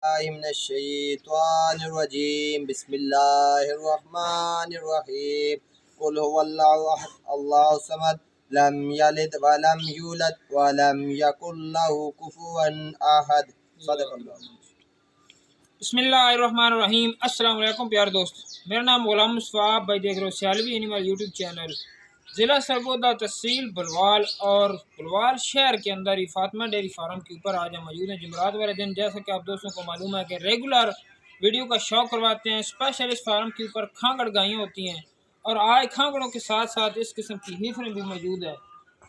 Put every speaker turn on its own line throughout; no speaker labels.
मिनश्शैतानिर्रजीम बिस्मिल्लाहिर्रहमानिर्रहीम कुल हुवल्लाहु अहद अल्लाहु समद लम यलिद व लम यूलद व लम यकुल लहू कुफुवन अहद। सदक़ल्लाह।
बिस्मिल्लाहिर्रहमानिर्रहीम। अस्सलाम वालेकुम प्यारे दोस्त, मेरा नाम गुलाम मुस्तफ़ा, आप भाई देख रहे हो सियालवी एनिमल यूट्यूब चैनल। ज़िला सरगोदा, तहसील बुलवाल और बुलवाल शहर के अंदर ही फातिमा डेयरी फार्म के ऊपर आज हम मौजूद हैं जुमेरात वाले दिन। जैसा कि आप दोस्तों को मालूम है कि रेगुलर वीडियो का शौक करवाते हैं। स्पेशल इस फार्म के ऊपर खांगड़ गायें होती हैं और आज खांगड़ों के साथ साथ इस किस्म की हीफरें भी मौजूद है।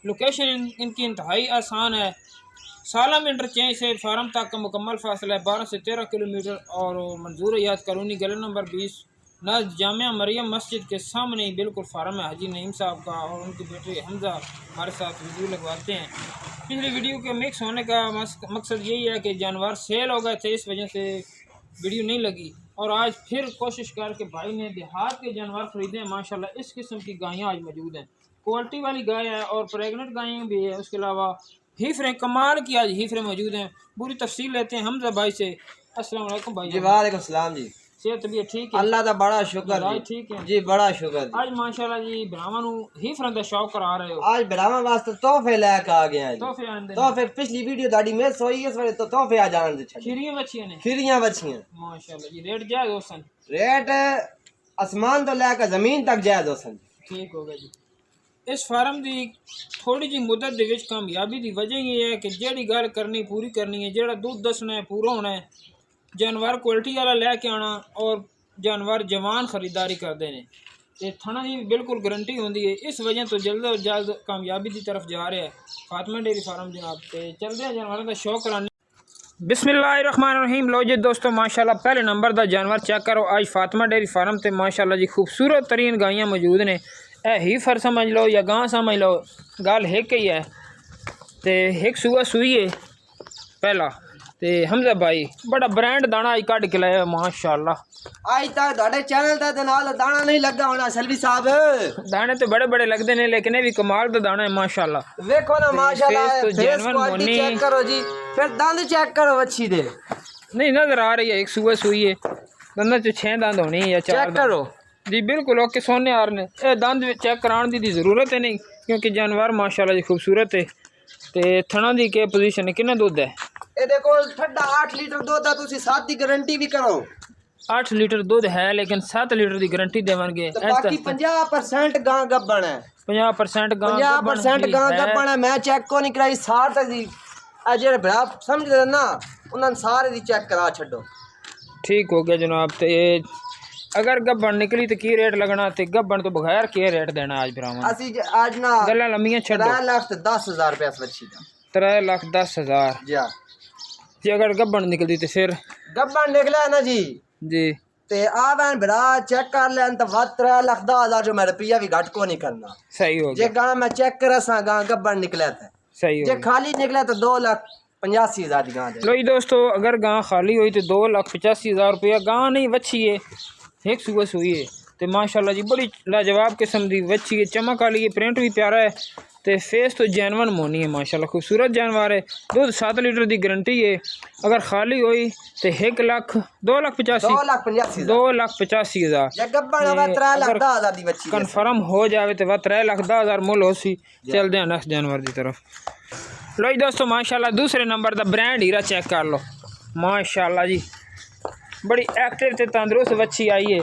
लोकेशन इनकी इंतहाई आसान है। सालम इंटरचेंज से फार्म तक का मुकम्मल फासला है 12 से 13 किलोमीटर और मंजूर याद कॉलोनी गली नंबर 20 नज़ जामिया मरियम मस्जिद के सामने ही बिल्कुल फार्म है हाजी नईम साहब का और उनके बेटे हमजा हमारे साथ वीडियो लगवाते हैं। पिछली वीडियो के मिक्स होने का मकसद यही है कि जानवर सेल हो गए थे, इस वजह से वीडियो नहीं लगी और आज फिर कोशिश करके भाई ने देहात के जानवर ख़रीदे हैं। माशाल्लाह इस किस्म की गायें आज मौजूद हैं, क्वालिटी वाली गाय है और प्रेगनेंट गायें भी है। उसके अलावा हीफरें कमाल की आज हीफरें मौजूद हैं। पूरी तफसील लेते हैं हमजा भाई से। अस्सलाम वालेकुम भाई।
जी वालेकुम सलाम जी।
सेहत तबीयत ठीक है?
अल्लाह का बड़ा शुक्र
भाई ठीक है
जी, बड़ा शुक्र जी।
आज माशाल्लाह जी ब्राह्मण हीफरें का शौक करा रहे हो।
आज ब्राह्मण वास्ते तोहफे लेके आ गए हैं।
तोहफे
पिछली वीडियो दाड़ी मिस होई, इस वजह तो तोहफे आ जान दे।
खीरियां बच्चियां ने,
खीरियां बच्चियां
माशाल्लाह जी। रेट जायज होसन?
रेट आसमान तो लेकर जमीन तक जायज होसन।
ठीक हो गया जी। इस फार्म की थोड़ी जी मुद्दत दे विच कामयाबी की वजह ये है कि जेड़ी गल करनी पूरी करनी है, जेड़ा दूध दसना है पूरा होना है, जानवर क्वालिटी वाला लैके आना और जानवर जवान खरीदारी करते हैं। तो थाना की बिल्कुल गारंटी होती है। इस वजह तो जल्द अज जल्द कामयाबी की तरफ जा रहा है फातिमा डेयरी फार्म जनाब। तो चलते हैं जानवरों का शौक कराने। बिस्मिल्लाहिर्रहमानिर्रहीम। लो जी दोस्तों, माशाल्लाह पहले नंबर का जानवर चेक करो। आज फातिमा डेयरी फार्म से माशाल्लाह जी खूबसूरत तरीन गायें मौजूद ने। ही फर समझ लो या गां समझ लो, गल एक ही है। तो एक सूआ सूई है पहला। तो हमजा भाई बड़ा ब्रांड दाना आज कट के लाया माशाल्लाह।
आज तक ਤੁਹਾਡੇ चैनल ਤੇ ਨਾਲ दाना नहीं लगा होना सलवी साहब।
दाने तो बड़े बड़े लगते हैं लेकिन ये भी कमाल का दाना है माशाल्लाह।
देखो ना माशाल्लाह, फेस क्वालिटी चेक करो जी, फिर दंद चेक करो अच्छी दे।
नहीं नजर आ रही है, एक सूआ सूई है, दंद च 6 दंद होनी है या 4
चेक करो
जी। बिल्कुल ओके सोने आ रहे हैं। दंद चेक कराने की जरूरत है नहीं क्योंकि जानवर माशाल्लाह जी खूबसूरत है। तो थना की क्या पोजीशन है, कितना दुध है?
ये देखो ठंडा 8 लीटर दूध है, तुसी 7 की गारंटी भी करो।
8 लीटर दूध है लेकिन 7 लीटर की गारंटी देवांगे।
तो बाकी 50% गां गब्बन है।
50% गां
50% गां गब्बन है। मैं चेक को नहीं कराई सार तक दी। अजर भरा समझ दे ना, उन्होंने सारे दी चेक करा छड्डो।
ठीक हो गया जनाब। तो अगर गब्बन निकली तो की रेट लगना, तो गब्बन तो बगैर के रेट देना आज ब्राह्मण?
असि आज ना
गल्ला लंबियां छड्डो।
3,10,000 रुपया बच्ची का।
3,10,000 जी। अगर गब्बन निकलती तो फिर?
गब्बन निकला ना जी ते आवन भरा चेक कर लेन तो 3,10,000 जो मैं रुपया भी घट को नहीं करना।
सही हो गया।
जे गां मैं चेक करा सा गां गब्बन निकला था
सही हो।
जे खाली निकला तो 2,85,000 की गां दे।
लो जी दोस्तों, अगर गां खाली हुई तो 2,85,000 रुपया। गां नहीं वच्छी है, एक सुबह सुई है। तो माशाल्लाह जी बड़ी लाजवाब किस्म की वच्छी है, चमक वाली है, प्रिंट भी प्यारा है। तो फेस तो जैनवन मोनी है माशाल्लाह, खूबसूरत जानवर है। दूध 7 लीटर की गारंटी है। अगर खाली हुई तो
1,85,000
कन्फर्म हो जाए तो 3,10,000 मुल हो सी। चलते हैं नेक्स्ट जानवर की तरफ। लो जी दोस्तों, माशाल्लाह दूसरे नंबर का ब्रांड हीरा चेक कर लो। माशाल्लाह जी बड़ी एक्टिव ते तंदुरुस्त वच्छी आई है।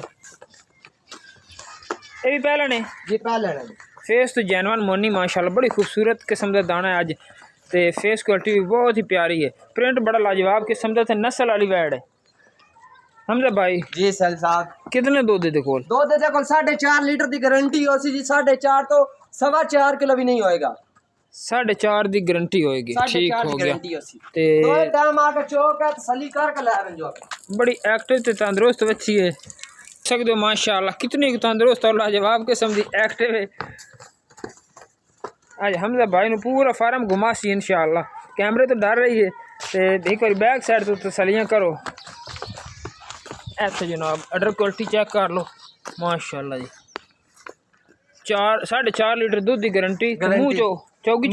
ये भी पहले ने
जी, पहले
फेस तो जैनवन मोनी माशाल्लाह, बड़ी खूबसूरत किस्म का दाना है अज। तो फेस क्वालिटी भी बहुत ही प्यारी है, प्रिंट बड़ा लाजवाब किस्म का। नस्ल वाली वैड है हमजा भाई
जी। सल साहब
कितने दूध दे कोल?
दूध दे कोल 4.5 लीटर की गारंटी हो सी जी। 4.5 तो 4.25 किलो भी नहीं होएगा।
4.5 की गारंटी होएगी। ठीक हो गया।
ते टाइम आके चौक है तसल्ली करके ले आवन जो।
बड़ी एक्टिव ते तंदुरुस्त बच्ची है, सकते हो माशाल्लाह कितनी तंदुरुस्त और लाजवाब किस्म की एक्टिव है। आज हमजा भाई ने पूरा फार्म घुमा सी इंशाअल्लाह। कैमरे तो डर रही है। तो एक बार बैक साइड तो तसलियाँ करो। ऐसे जनाब अडर क्वालिटी चेक कर लो माशाल्लाह जी। 4.5 लीटर दूध की गारंटी। मुँह चो चौकी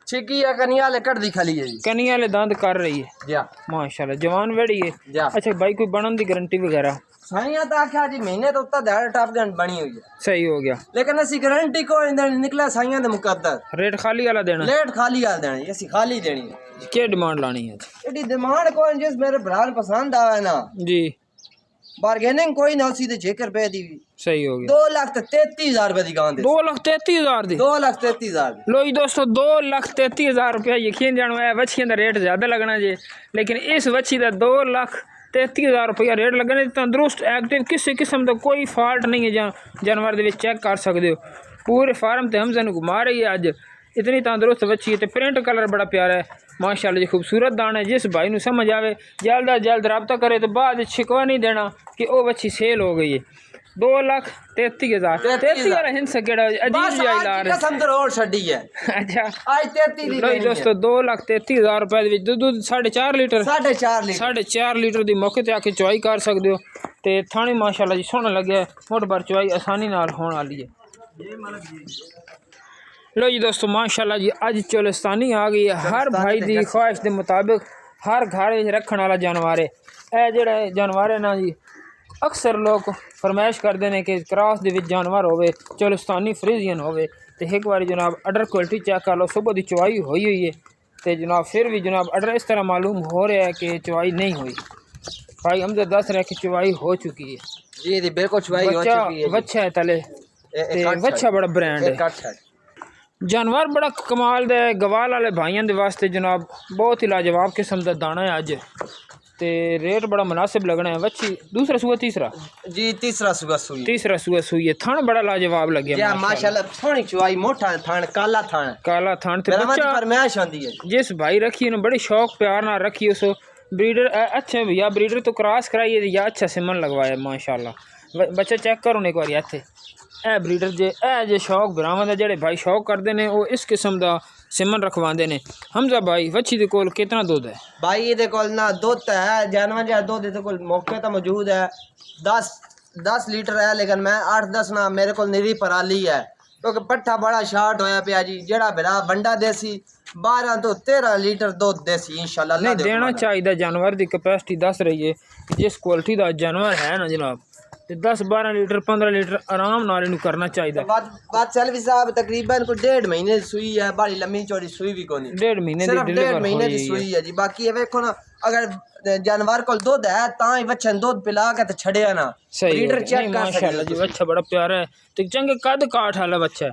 छिकी है कनिया ले कट दी खली है जी।
कनिया ले दांत कर रही है
जा
माशाल्लाह, जवान वेड़ी है।
जा
अच्छा भाई कोई बनन दी गारंटी वगैरह?
साइया तो आख्या जी महीने तो उत्ता दाड़ टॉप गन बनी हुई है,
सही हो गया।
लेकिन असि गारंटी को इंदर निकला साइया दे मुकद्दर
रेट खाली वाला देना?
लेट खाली हाल देनी, असि खाली देनी है।
क्या डिमांड लानी है?
एडी डिमांड कोई जिस मेरे भरा पसंद आवे ना
जी,
बार्गेनिंग कोई ना, उसी दे 6 रुपए दी।
सही हो गया।
2,33,000 रुपए दी गां दे।
2,33,000 दी?
2,33,000
लो जी दोस्तों, 2,33,000 रुपया। यकीन जानो है वच्छियां दा रेट ज़्यादा लगना जे, लेकिन इस वच्छी दा 2,33,000 रुपया रेट लगने। तंदुरुस्त एक्टिव किसी किस्म का कोई फॉल्ट नहीं है। जहाँ जानवर दे विच चेक कर सकते हो। पूरे फार्म ते हमजा नूं घुमा रही है अज। इतनी तंदुरुस्त वच्छी है। प्रिंट कलर बड़ा प्यारा है माशाल्लाह जी, खूबसूरत दाना है। जिस भाई नूं समझ आवे जल्द अज जल्द रब्ता करे, तो बाद शिकवा नहीं देना कि वो वच्छी सेल हो गई है। 2,33,000 33 वाला हिंसा केड़ा अजीब जिहा ला रहे
कसम तो और छड्डी है।
अच्छा
आज 33 दी
लो जी दोस्तों, 2,33,000 रुपए दे विच दूध 4.5 लीटर
4.5
लीटर दी मौके ते आके चुवाई कर सकते हो। ते थाने माशाल्लाह जी सोहना लग्या, मुठ भर चुवाई आसानी नाल होने वाली है। लो जी दोस्तों माशाल्लाह जी, अज चोलिस्तानी आ गई है। हर भाई दी ख्वाहिश के मुताबिक हर घर में रखने वाला जानवर है। यह जोड़ा जानवर है ना जी, अक्सर लोग फरमाइश करते हैं कि क्रॉस दे विच जानवर होवे, चोलिस्तानी फ्रीजियन होवे। तो एक बार जनाब अडर क्वालिटी चेक कर लो। सुबह की चुवाई हुई है, तो जनाब फिर भी जनाब अडर इस तरह मालूम हो रहा है कि चुवाई नहीं हुई। भाई हमसे दस रहे कि चुवाई हो चुकी है
जी, बिल्कुल चुवाई हो चुकी है।
बच्चा है तले, बच्चा बड़ा ब्रांड है। जानवर बड़ा कमाल दे, गवाल वाले भाइयों के वास्ते जनाब बहुत ही लाजवाब किस्म का दाना है अज। ते रेट बड़ा मुनासिब लगना है। वच्छी दूसरा सूआ तीसरा
जी, तीसरा सूआ सुई
है। थान बड़ा लाजवाब लगे
माशाल्लाह। थोड़ी चुवाई, मोटा थान, काला थान ते बच्चा फरमाइश आंदी है।
जिस भाई रखी ने बड़े शौक प्यार ना रखी, उस ब्रीडर अच्छे या ब्रीडर तो क्रॉस कराइए या अच्छा सिमन लगवाया माशाल्लाह। बच्चा चेक करो एक बार इत्थे। ए ब्रीडर जे शौक भरावां जेड़े भाई शौक करते हैं, वो इस किस्म का सिमन रखवाते हैं। हमजा भाई वच्छी दे कोल कितना दुध है? भाई
ये कोल ना दुध है, जानवर जो दुध दे कोल मौके तो मौजूद है 10 लीटर है, लेकिन मैं 8-10 ना मेरे को निरी पराली है, क्योंकि पट्ठा बड़ा शार्ट होया पिया जी। जेड़ा मेरा बंडा देसी 12 तो 13 लीटर दूध देसी इंशाल्लाह
नहीं देना चाहिए। जानवर की कैपेसिटी दस रही है, जिस क्वालिटी का जानवर है ना जनाब, 10-12 लीटर 15 लीटर आराम नाल इनू करना चाहिए।
बात सेल्वी साहब तकरीबन कोई 1.5 महीने सुई है, बड़ी लंबी चौड़ी सुई भी कोनी।
1.5 महीने
सिर्फ 1.5 महीने की सुई है जी। बाकी ये देखो ना, अगर जानवर को दूध है ता ही बच्चन दूध पिला के तो छड़िया ना।
सही
लीटर चेक कर
माशाल्लाह जी, बच्चा बड़ा प्यारा है। तो चंगे कद काठ वाला बच्चा है,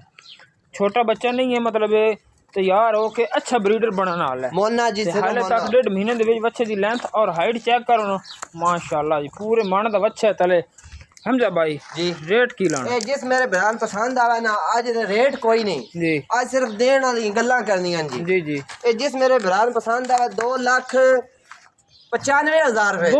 छोटा बच्चा नहीं है, मतलब तैयार हो के अच्छा ब्रीडर बनने वाला है। मोना जी हाले तक 1.5 महीने दे विच बच्चे दी लेंथ और हाइट चेक करो ना माशाल्लाह जी, पूरे मन दा बच्चा है तले। हमजा भाई जी रेट की लाना? जिस मेरे बयान पसंद आवा ना, आज रेट कोई नहीं जी, आज सिर्फ देन वाली गल्लां करनियां जी। जी जी, जिस मेरे बयान पसंद आवा 2,95,000 रुपए।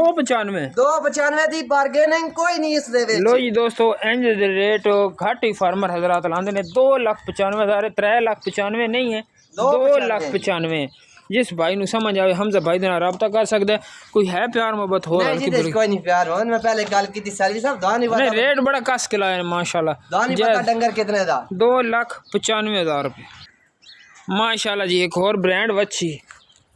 295 दी बार्गेनिंग कोई नहीं इस दे विच। लो जी दोस्तों, इंज दे रेट घट ही फार्मर हजरात लांदे ने। 2,95,000 3,95,000 नहीं है, 2,95,000। जिस भाई नू समझ आवे हमजा भाई दे नाल राब्ता कर सकदा है। कोई है प्यार मोहब्बत हो
नहीं जी, कोई नहीं प्यार हो। मैं पहले गल कीती सैलरी साहब दान ही
नहीं, रेट बड़ा कस के लाए माशाल्लाह।
दान ही पता डंगर कितने दा?
2,95,000 रुपए माशाल्लाह जी। एक और ब्रांड वच्छी,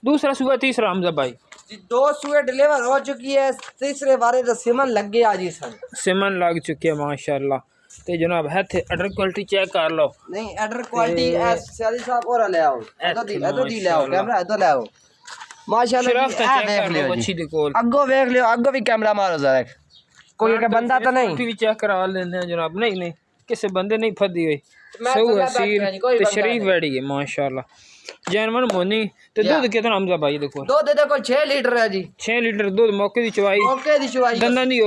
दूसरा सूआ तीसरा हमजा भाई जी।
2 सूए डिलीवर हो चुकी है, तीसरे बारे तो सिमन लग गया जी।
सिमन लग चुकी है माशाल्लाह। ते जनाब है थे अडर क्वालिटी चेक कर लो।
नहीं अडर क्वालिटी सैलरी साहब और ले आओ, इधर दी ले आओ, कैमरा इधर ले आओ माशाल्लाह जी। देख लियो अच्छी दी कोल अग्गो देख लियो, अग्गो भी कैमरा मारो जरा, कोई का बंदा तो नहीं भी चेक करा लेंदे हैं जनाब। नहीं नहीं, किसी बंदे नहीं फदी हुई, सही है सील ते शरीफ बैठी है माशाल्लाह। जानवर मोनी ते दूध कितना हमजा भाई देखो? दूध देखो 6 लीटर है जी। 6 लीटर दूध, मौके दी चुवाई दंदां दी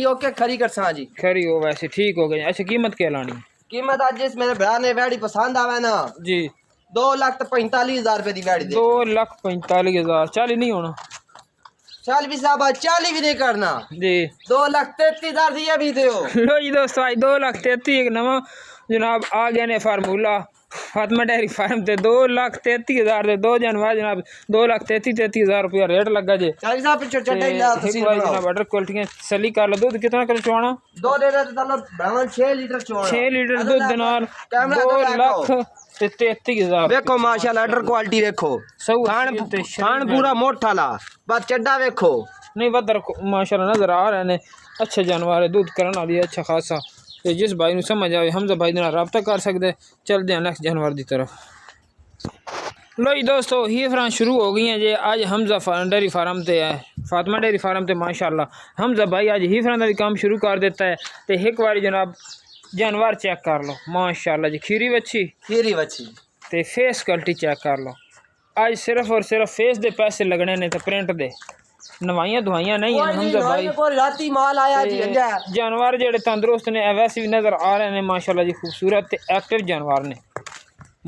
ओके खरी कर सा जी। खरी हो वैसे ठीक हो गई। अच्छा कीमत क्या लानी? कीमत आज जिस मेरे भरा ने वैड़ी पसंद आवे ना जी, 2,45,000 रुपए दी वैड़ी दे। 2,45,000 40 नहीं होना? 40 भी साहब 40 भी नहीं करना जी। 2,33,000 दिया भी दो। लो जी दोस्तों, आज 2,33,000 एक नवा जनाब आ गया ने फार्मूला फातिमा डेयरी फार्म ते 2,33,000 दे 2 जानवर जनाब। 2,33,000 रुपया रेट लगा जे। जनाब अडर क्वालिटी सली कर लो। दूध कितना कर चुवाना? 2 दे दे 6 लीटर चुवाना। 6 लीटर दूध नाल
ਤੇ 33000
ਵੇਖੋ माशाल्लाह अडर क्वालिटी देखो थान पूरा मोटा ला बस चड्डा देखो
नहीं वधर माशाल्लाह नजर आ रहे ने अच्छे जानवर है दूध करने वाली अच्छा खासा ते जिस भाई नूं समझ आवे हमजा भाई दे नाल राब्ता कर सकदे चलदे हैं नेक्स्ट जानवर दी तरफ लो जी दोस्तों हीफरां शुरू हो गई हैं जे आज हमजा डेयरी फार्म ते है फातिमा डेयरी फार्म ते माशाल्लाह हमजा भाई आज हीफरां दा भी काम शुरू कर देता है ते एक बार जनाब जानवर चेक कर लो माशाल्लाह जी खीरी बच्ची ते फेस क्वालिटी चेक कर लो आज सिर्फ और सिर्फ फेस दे पैसे लगने ने ते प्रिंट दे नवाइयां दुआइयां नहीं है हमजा भाई
राती माल आया जी
जानवर जेड़े तंदुरुस्त ने वैसे भी नजर आ रहे हैं माशाल्लाह जी खूबसूरत ते एक्टिव जानवर ने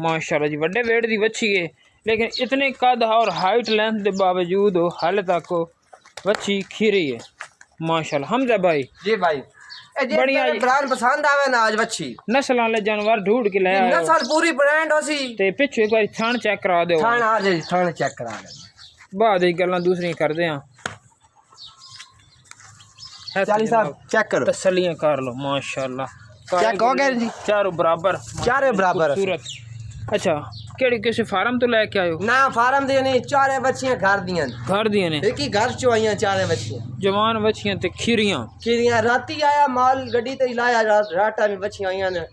माशाल्लाह जी वड्डे वेट दी बच्ची है लेकिन इतने कद और हाइट लेंथ के बावजूद हाल तक बच्ची खीरी है माशाल्लाह हमजा भाई
जी भाई बढ़िया ब्रांड पसंद आवे ना आज बच्ची
नस्ल वाले जानवर ढूंढ के लाया
नस्ल पूरी ब्रांड होसी
ते पिछू एक बार थान चेक करा दो
थान आ जी थान चेक करा दे
बाद दी गल्लां दूसरी करदे हां
चाली साहब चेक करो
तसल्लियां कर लो माशाल्लाह
चेक हो गए जी
चारों बराबर खूबसूरत अच्छा केड़ी किसी फार्म तो लेके आयो
ना फार्म दी नहीं चारे बच्चियां घर दी ने एक ही घर चो आईयां चारे बच्चियां
जवान बच्चियां ते खीरियां
राती आया माल गड्डी ते लाया रात टाइम बच्चियां आईयां ने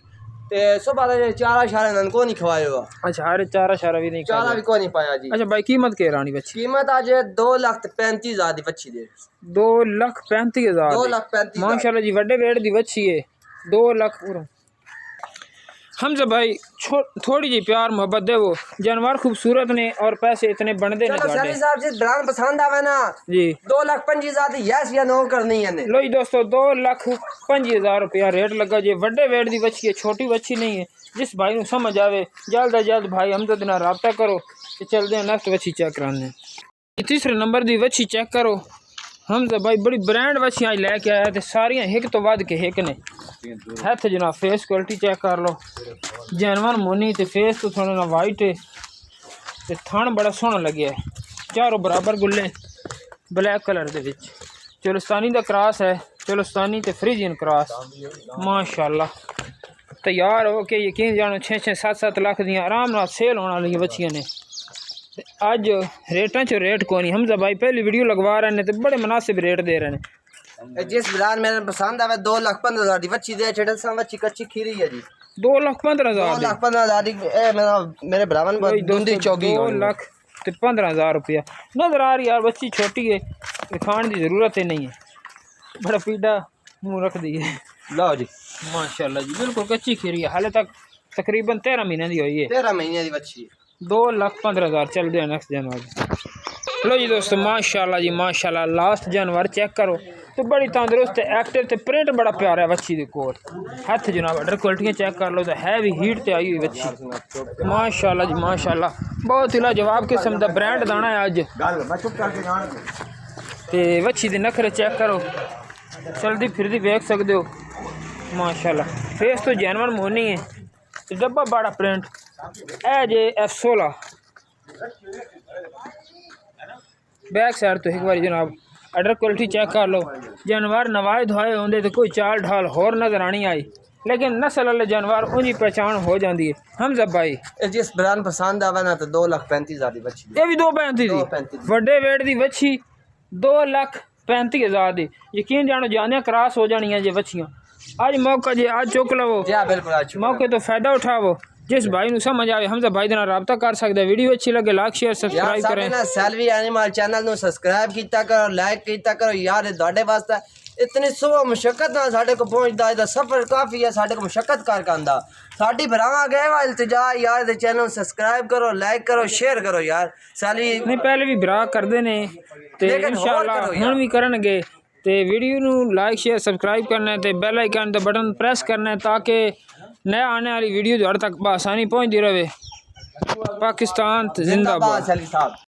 ते सुबह दे चारा शारा नन को नहीं खवायो
अच्छा हरे चारा शारा भी नहीं
चारा भी को नहीं पाया जी
अच्छा भाई कीमत के रानी बच्ची
कीमत आज 2,35,000 दी बच्ची दे
2,35,000
2,35,000
माशाल्लाह जी वड्डे वेट दी बच्ची है 2 लाख पूरा हमजा भाई थोड़ी जी प्यार मोहब्बत दे वो जानवर खूबसूरत ने और पैसे इतने बनते ने
चलो साहब जी ब्रांड पसंद आवे ना
जी
2,25,000 यस या नो करनी है
लो जी दोस्तों 2,25,000 रुपया रेट लगा जी वड्डे वेट दी बच्ची है छोटी बच्ची नहीं है जिस भाई नूं समझ आवे जल्द अज जल्द भाई हमजा दे नाल राब्ता करो ते चलदे हैं नेक्स्ट बच्ची चेक कराने तीसरे नंबर दी बच्ची चेक करो हमजा भाई बड़ी ब्रांड बच्चियां आज लैके आया ते सारियां एक तो वध के एक ने हथ जनाब फेस क्वालिटी चेक कर लो जानवर मोनी ते फेस तो थोड़ा ना वाइट है ते थन बड़ा सोहना लगे है चारों बराबर गुल्ले ब्लैक कलर दे विच चोलस्तानी दा क्रॉस है चोलस्तानी ते फ्रीजियन क्रॉस माशाल्लाह तैयार हो के यकीन जानो 6-6 7-7 लाख दी आराम नाल सेल होने वाली बच्चियां ने अज रेटा चो रेट को नहीं हमजा भाई पहली वीडियो लगवा रहे हैं तो बड़े मुनासिब रेट दे रहे हैं
जिस ब्रांड मेरे पसंद आवे 2,15,000 दी बच्ची दे छड़े सा बच्ची कच्ची खीरी है जी
2,15,000
2,15,000 दी मेरे भरावन दूंदी चौगी
2,15,000 रुपया नजर आ रही यार बच्ची छोटी है खाने की जरूरत ही नहीं है बड़ा पीड़ा मुँह रख दी है
लो जी
माशाल्लाह जी बिल्कुल कच्ची खीरी है हाले तक तकरीबन 13 महीने की हुई है
13 महीने की बच्ची
2,15,000 चलते हैं नेक्स्ट जानवर लो जी दोस्तों माशाल्लाह जी माशाल्लाह लास्ट जानवर चेक करो तो बड़ी तंदुरुस्त एक्टिव ते प्रिंट बड़ा प्यारा है बच्ची दे कोल हथ जनाब अडर क्वालिटियां चेक कर लो तो है भी हीट ते आई हुई बच्ची माशाल्लाह जी माशाल्लाह बहुत ही लाजवाब किस्म दा ब्रांड दाना है अज ते बच्ची दे नखरे चेक करो चलदी फिरदी देख सकते हो माशाल्लाह फेस तो जानवर मोनी है ते डब्बा बड़ा प्रिंट ए जे F16 बैक साइड तो एक बार जनाब अडर क्वालिटी चेक कर लो जानवर नवाए धोए होंगे तो कोई चाल ढाल होर नजर आनी आई लेकिन नस्ल वाले जानवर उनकी पहचान हो जाती है हमजा भाई
जिस ब्रांड पसंद आवे ना तो 2,35,000 दी बच्ची
ये भी 2,35 दी वड्डे वेट दी बच्ची 2,35,000 दी यकीन जानो जानिया क्रॉस हो जानी है जे बच्चियां आज मौका जे आज चुक लवो
बिल्कुल
मौके तो फायदा उठावो जिस भाई नूं समझ आवे हमजा भाई दे नाल राब्ता कर सकदा वीडियो अच्छी लगे लाइक शेयर सब्सक्राइब करें
ना सेल्वी एनिमल चैनल नूं सब्सक्राइब कीता करो लाइक कीता करो यार तुहाडे वास्ते इतनी सुबह मुशक्कत ना साढ़े को पहुंचदा है सफर काफ़ी है साढ़े को मुशक्कत कर आंदा साडी भरावां गए वा इल्तिजा यार दे चैनल सब्सक्राइब करो लाइक करो शेयर करो यार सेल्वी
नहीं पहले भी भरा करदे ने ते इंशाअल्लाह हुण भी करनगे ते वीडियो नूं लाइक शेयर सब्सक्राइब करना है ते बेल आइकन दा बटन प्रेस करना है ताकि नया आने वाली वीडियो जो तक आसानी पहुँचती रहे पाकिस्तान जिंदाबाद।